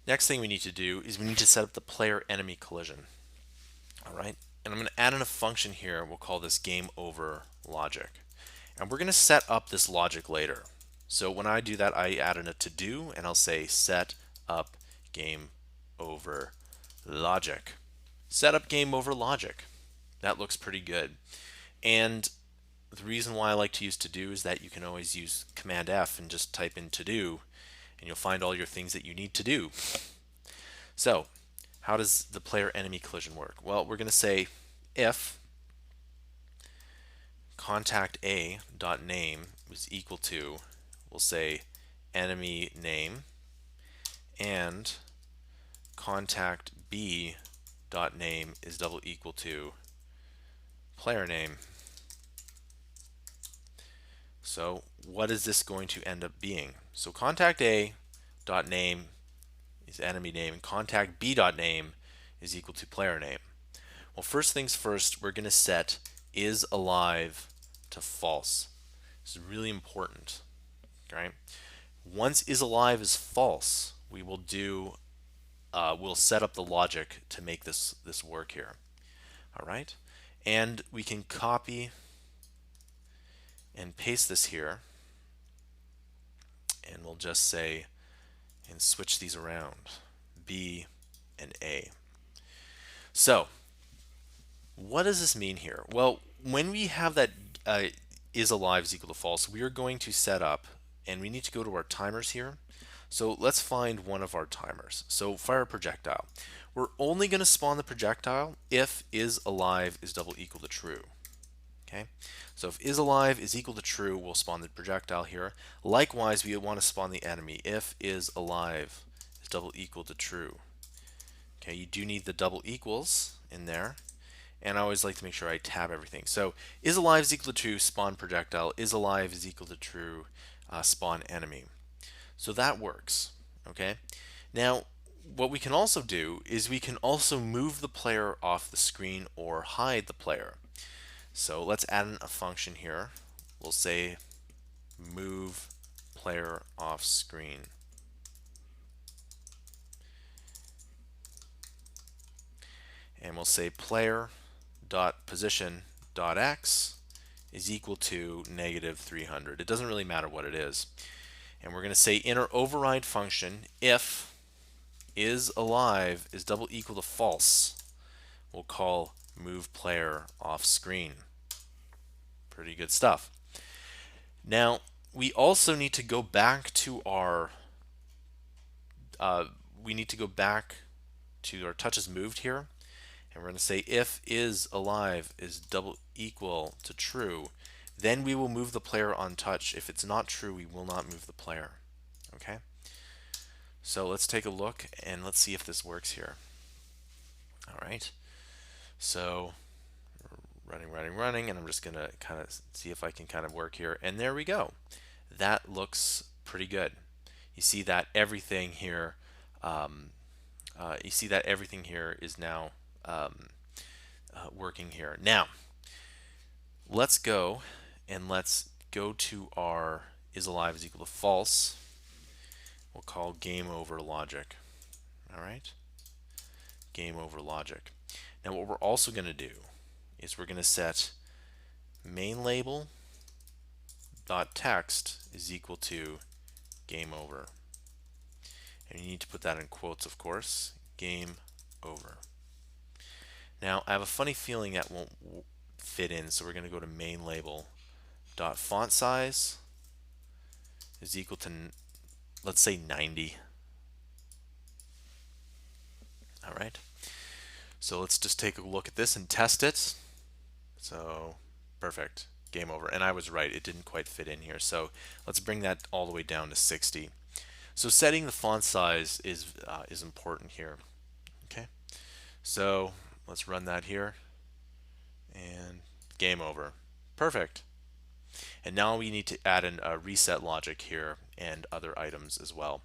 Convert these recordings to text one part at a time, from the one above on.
Next thing we need to do is we need to set up the player enemy collision. All right, and I'm going to add in a function here. We'll call this game over logic. And we're going to set up this logic later. So when I do that, I add in a to do and I'll say set up game over logic. Set up game over logic. That looks pretty good. And the reason why I like to use to do is that you can always use Command F and just type in to do, and you'll find all your things that you need to do. So, how does the player enemy collision work? Well, we're going to say if contact A dot name is equal to, we'll say enemy name, and contact B dot name is double equal to player name. So what is this going to end up being? So contact A dot name is enemy name, and contact B dot name is equal to player name. Well, first things first, we're going to set is alive to false. This is really important. Right? Once is alive is false, we will do we'll set up the logic to make this work here. All right, and we can copy and paste this here, and we'll just say and switch these around, B and A. So what does this mean here? Well, when we have that is alive is equal to false, we are going to set up, and we need to go to our timers here. So let's find one of our timers. So fire a projectile. We're only going to spawn the projectile if is alive is double equal to true. Okay, so if is alive is equal to true, we'll spawn the projectile here. Likewise, we want to spawn the enemy if is alive is double equal to true. Okay, you do need the double equals in there, and I always like to make sure I tab everything. So is alive is equal to true, spawn projectile. Is alive is equal to true, spawn enemy. So that works. Okay, now what we can also do is we can also move the player off the screen or hide the player. So let's add in a function here. We'll say move player off screen. And we'll say player dot position dot x is equal to negative 300. It doesn't really matter what it is. And we're going to say in our override function, if is alive is double equal to false, we'll call move player off screen. Pretty good stuff. Now we also need to go back to our touches moved here, and we're going to say if is alive is double equal to true, then we will move the player on touch. If it's not true, we will not move the player. Okay, so let's take a look and let's see if this works here. All right, so running, and I'm just gonna kind of see if I can kind of work here, and there we go. That looks pretty good. You see that everything here is now working here. Now let's go to our is alive is equal to false. We'll call game over logic. All right, game over logic. Now what we're also going to do is we're going to set main label dot text is equal to game over, and you need to put that in quotes, of course. Game over. Now I have a funny feeling that won't fit in, so we're going to go to main label dot font size is equal to, let's say, 90. All right, so let's just take a look at this and test it. So perfect, game over. And I was right, it didn't quite fit in here, so let's bring that all the way down to 60. So setting the font size is important here. Okay, so let's run that here, and game over. Perfect. And now we need to add in a reset logic here and other items as well.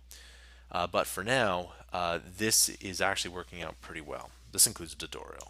But for now, this is actually working out pretty well. This includes a tutorial.